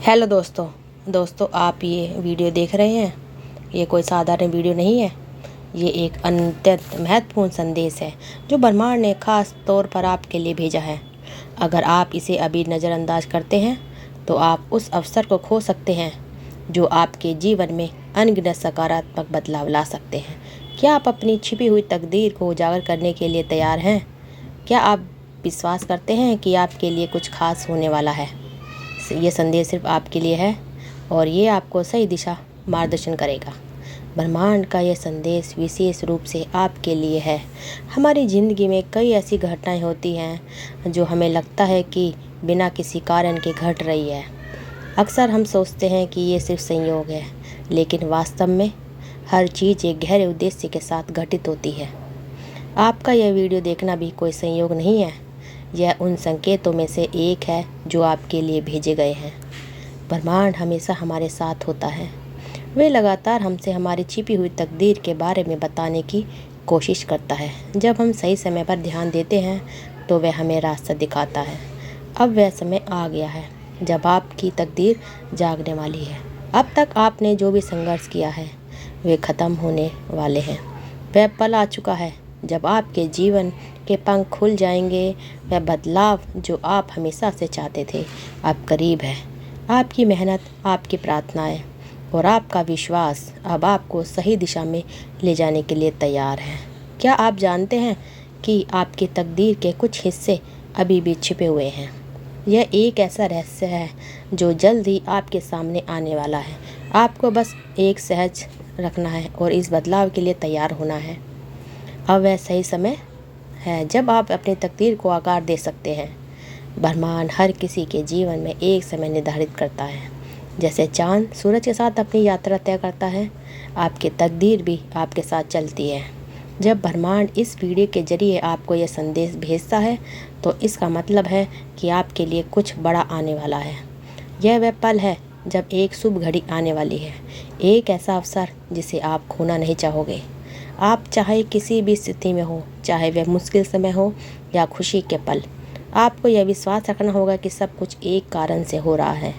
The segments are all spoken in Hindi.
हेलो दोस्तों आप ये वीडियो देख रहे हैं। ये कोई साधारण वीडियो नहीं है। ये एक अत्यंत महत्वपूर्ण संदेश है जो ब्रह्मांड ने खास तौर पर आपके लिए भेजा है। अगर आप इसे अभी नज़रअंदाज करते हैं तो आप उस अवसर को खो सकते हैं जो आपके जीवन में अनगिनत सकारात्मक बदलाव ला सकते हैं। क्या आप अपनी छिपी हुई तकदीर को उजागर करने के लिए तैयार हैं? क्या आप विश्वास करते हैं कि आपके लिए कुछ खास होने वाला है? ये संदेश सिर्फ आपके लिए है और ये आपको सही दिशा मार्गदर्शन करेगा। ब्रह्मांड का यह संदेश विशेष रूप से आपके लिए है। हमारी ज़िंदगी में कई ऐसी घटनाएं होती हैं जो हमें लगता है कि बिना किसी कारण के घट रही है। अक्सर हम सोचते हैं कि ये सिर्फ संयोग है, लेकिन वास्तव में हर चीज़ एक गहरे उद्देश्य के साथ घटित होती है। आपका यह वीडियो देखना भी कोई संयोग नहीं है। यह उन संकेतों में से एक है जो आपके लिए भेजे गए हैं। ब्रह्मांड हमेशा हमारे साथ होता है। वे लगातार हमसे हमारी छिपी हुई तकदीर के बारे में बताने की कोशिश करता है। जब हम सही समय पर ध्यान देते हैं तो वह हमें रास्ता दिखाता है। अब वह समय आ गया है जब आपकी तकदीर जागने वाली है। अब तक आपने जो भी संघर्ष किया है वे ख़त्म होने वाले हैं। वह पल आ चुका है जब आपके जीवन के पंख खुल जाएंगे। वह बदलाव जो आप हमेशा से चाहते थे अब करीब है। आपकी मेहनत, आपकी प्रार्थनाएं और आपका विश्वास अब आपको सही दिशा में ले जाने के लिए तैयार है। क्या आप जानते हैं कि आपकी तकदीर के कुछ हिस्से अभी भी छिपे हुए हैं? यह एक ऐसा रहस्य है जो जल्द ही आपके सामने आने वाला है। आपको बस एक सहज रखना है और इस बदलाव के लिए तैयार होना है। अब वह सही समय है जब आप अपनी तकदीर को आकार दे सकते हैं। ब्रह्मांड हर किसी के जीवन में एक समय निर्धारित करता है। जैसे चांद सूरज के साथ अपनी यात्रा तय करता है, आपकी तकदीर भी आपके साथ चलती है। जब ब्रह्मांड इस वीडियो के जरिए आपको यह संदेश भेजता है तो इसका मतलब है कि आपके लिए कुछ बड़ा आने वाला है। यह वह पल है जब एक शुभ घड़ी आने वाली है, एक ऐसा अवसर जिसे आप खोना नहीं चाहोगे। आप चाहे किसी भी स्थिति में हो, चाहे वह मुश्किल समय हो या खुशी के पल, आपको यह विश्वास रखना होगा कि सब कुछ एक कारण से हो रहा है।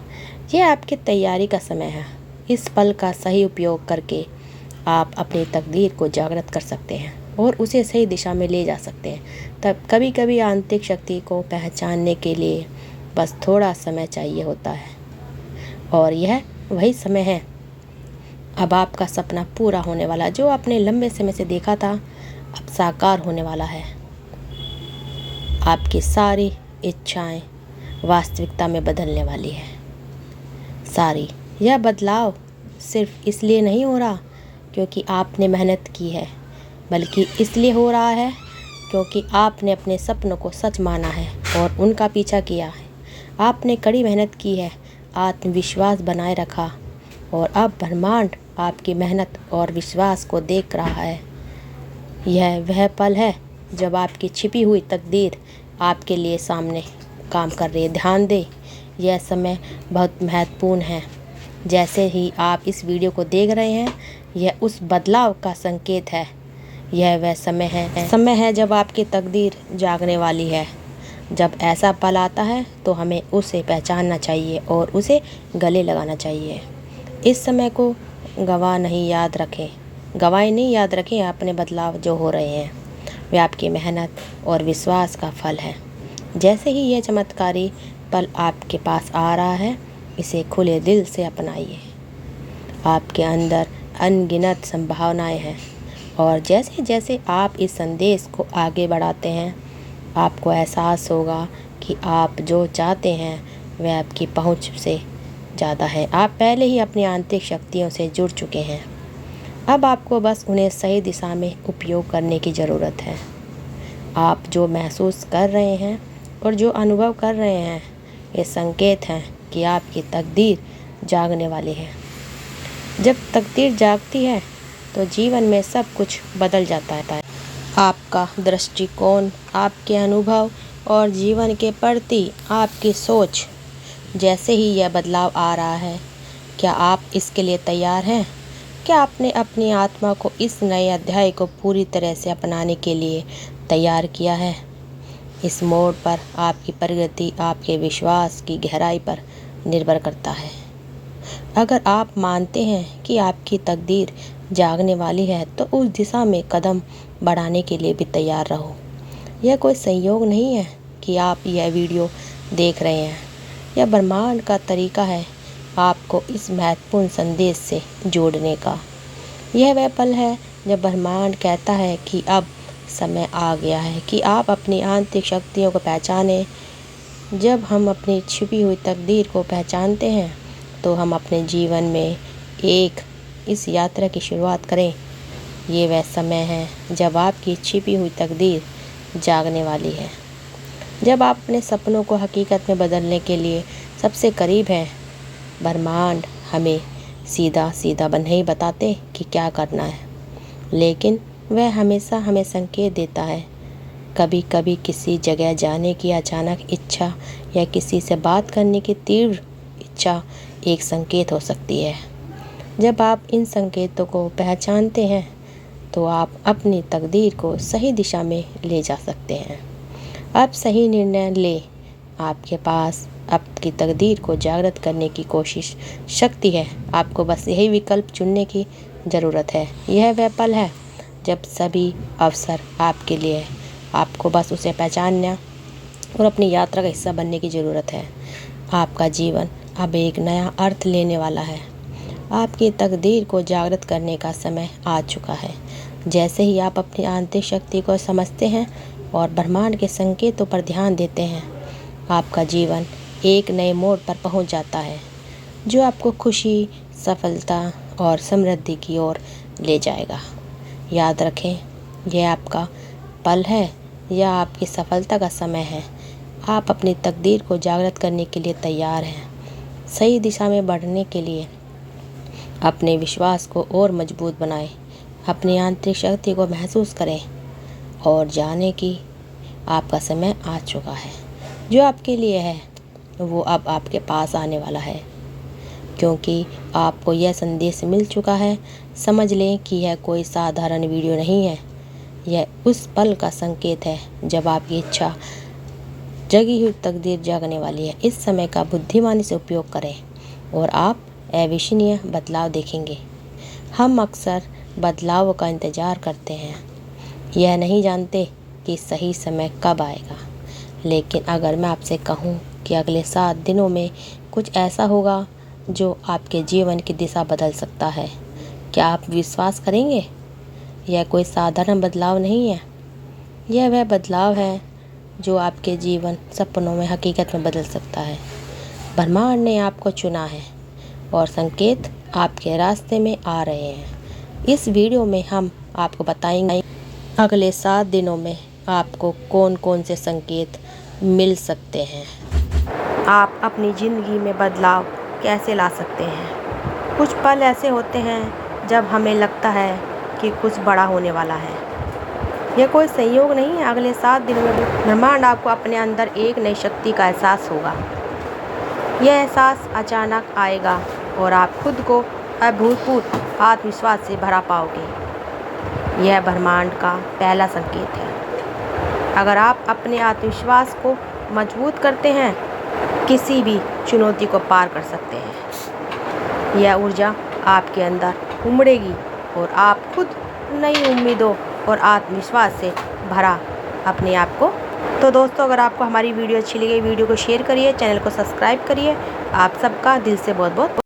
यह आपकी तैयारी का समय है। इस पल का सही उपयोग करके आप अपनी तकदीर को जागृत कर सकते हैं और उसे सही दिशा में ले जा सकते हैं। तब कभी कभी आंतरिक शक्ति को पहचानने के लिए बस थोड़ा समय चाहिए होता है, और यह वही समय है। अब आपका सपना पूरा होने वाला जो आपने लंबे समय से देखा था अब साकार होने वाला है। आपकी सारी इच्छाएं वास्तविकता में बदलने वाली है। सारी यह बदलाव सिर्फ इसलिए नहीं हो रहा क्योंकि आपने मेहनत की है, बल्कि इसलिए हो रहा है क्योंकि आपने अपने सपनों को सच माना है और उनका पीछा किया है। आपने कड़ी मेहनत की है, आत्मविश्वास बनाए रखा, और अब ब्रह्मांड आपकी मेहनत और विश्वास को देख रहा है। यह वह पल है जब आपकी छिपी हुई तकदीर आपके लिए सामने काम कर रही है। ध्यान दें, यह समय बहुत महत्वपूर्ण है। जैसे ही आप इस वीडियो को देख रहे हैं, यह उस बदलाव का संकेत है। यह वह समय है जब आपकी तकदीर जागने वाली है। जब ऐसा पल आता है तो हमें उसे पहचानना चाहिए और उसे गले लगाना चाहिए। इस समय को गवाही नहीं याद रखें। अपने बदलाव जो हो रहे हैं वे आपकी मेहनत और विश्वास का फल है। जैसे ही यह चमत्कारी पल आपके पास आ रहा है, इसे खुले दिल से अपनाइए। आपके अंदर अनगिनत संभावनाएं हैं, और जैसे जैसे आप इस संदेश को आगे बढ़ाते हैं, आपको एहसास होगा कि आप जो चाहते हैं वह आपकी पहुंच से ज़्यादा है। आप पहले ही अपनी आंतरिक शक्तियों से जुड़ चुके हैं। अब आपको बस उन्हें सही दिशा में उपयोग करने की ज़रूरत है। आप जो महसूस कर रहे हैं और जो अनुभव कर रहे हैं, ये संकेत हैं कि आपकी तकदीर जागने वाली है। जब तकदीर जागती है तो जीवन में सब कुछ बदल जाता है। आपका दृष्टिकोण, आपके अनुभव और जीवन के प्रति आपकी सोच। जैसे ही यह बदलाव आ रहा है, क्या आप इसके लिए तैयार हैं? क्या आपने अपनी आत्मा को इस नए अध्याय को पूरी तरह से अपनाने के लिए तैयार किया है? इस मोड़ पर आपकी प्रगति आपके विश्वास की गहराई पर निर्भर करता है। अगर आप मानते हैं कि आपकी तकदीर जागने वाली है तो उस दिशा में कदम बढ़ाने के लिए भी तैयार रहो। यह कोई संयोग नहीं है कि आप यह वीडियो देख रहे हैं। यह ब्रह्मांड का तरीका है आपको इस महत्वपूर्ण संदेश से जोड़ने का। यह वह पल है जब ब्रह्मांड कहता है कि अब समय आ गया है कि आप अपनी आंतरिक शक्तियों को पहचानें। जब हम अपनी छिपी हुई तकदीर को पहचानते हैं तो हम अपने जीवन में इस यात्रा की शुरुआत करें। ये वह समय है जब आपकी छिपी हुई तकदीर जागने वाली है, जब आप अपने सपनों को हकीकत में बदलने के लिए सबसे करीब हैं। ब्रह्मांड हमें सीधा सीधा नहीं बताते कि क्या करना है, लेकिन वह हमेशा हमें संकेत देता है। कभी कभी किसी जगह जाने की अचानक इच्छा या किसी से बात करने की तीव्र इच्छा एक संकेत हो सकती है। जब आप इन संकेतों को पहचानते हैं तो आप अपनी तकदीर को सही दिशा में ले जा सकते हैं। अब सही निर्णय लें। आपके पास आपकी तकदीर को जागृत करने की कोशिश शक्ति है। आपको बस यही विकल्प चुनने की ज़रूरत है। यह वह पल है जब सभी अवसर आपके लिए है। आपको बस उसे पहचानना और अपनी यात्रा का हिस्सा बनने की ज़रूरत है। आपका जीवन अब एक नया अर्थ लेने वाला है। आपकी तकदीर को जागृत करने का समय आ चुका है। जैसे ही आप अपनी आंतरिक शक्ति को समझते हैं और ब्रह्मांड के संकेतों पर ध्यान देते हैं, आपका जीवन एक नए मोड़ पर पहुंच जाता है जो आपको खुशी, सफलता और समृद्धि की ओर ले जाएगा। याद रखें, यह आपका पल है या आपकी सफलता का समय है। आप अपनी तकदीर को जागृत करने के लिए तैयार हैं। सही दिशा में बढ़ने के लिए अपने विश्वास को और मजबूत बनाएं। अपनी आंतरिक शक्ति को महसूस करें और जानें कि आपका समय आ चुका है। जो आपके लिए है वो अब आपके पास आने वाला है, क्योंकि आपको यह संदेश मिल चुका है। समझ लें कि यह कोई साधारण वीडियो नहीं है। यह उस पल का संकेत है जब आपकी इच्छा जगी हुई तकदीर जागने वाली है। इस समय का बुद्धिमानी से उपयोग करें और आप अविश्वसनीय बदलाव देखेंगे। हम अक्सर बदलाव का इंतज़ार करते हैं, यह नहीं जानते कि सही समय कब आएगा। लेकिन अगर मैं आपसे कहूँ कि अगले 7 दिनों में कुछ ऐसा होगा जो आपके जीवन की दिशा बदल सकता है, क्या आप विश्वास करेंगे? यह कोई साधारण बदलाव नहीं है। यह वह बदलाव है जो आपके जीवन सपनों में हकीकत में बदल सकता है। ब्रह्मांड ने आपको चुना है और संकेत आपके रास्ते में आ रहे हैं। इस वीडियो में हम आपको बताएंगे अगले 7 दिनों में आपको कौन कौन से संकेत मिल सकते हैं। आप अपनी ज़िंदगी में बदलाव कैसे ला सकते हैं। कुछ पल ऐसे होते हैं जब हमें लगता है कि कुछ बड़ा होने वाला है। यह कोई संयोग नहीं है। अगले 7 दिनों में ब्रह्मांड आपको अपने अंदर एक नई शक्ति का एहसास होगा। यह एहसास अचानक आएगा और आप खुद को अभूतपूर्व आत्मविश्वास से भरा पाओगे। यह ब्रह्मांड का पहला संकेत है। अगर आप अपने आत्मविश्वास को मजबूत करते हैं, किसी भी चुनौती को पार कर सकते हैं। यह ऊर्जा आपके अंदर उमड़ेगी और आप खुद नई उम्मीदों और आत्मविश्वास से भरा अपने आप को। तो दोस्तों, अगर आपको हमारी वीडियो अच्छी लगी, वीडियो को शेयर करिए, चैनल को सब्सक्राइब करिए। आप सबका दिल से बहुत बहुत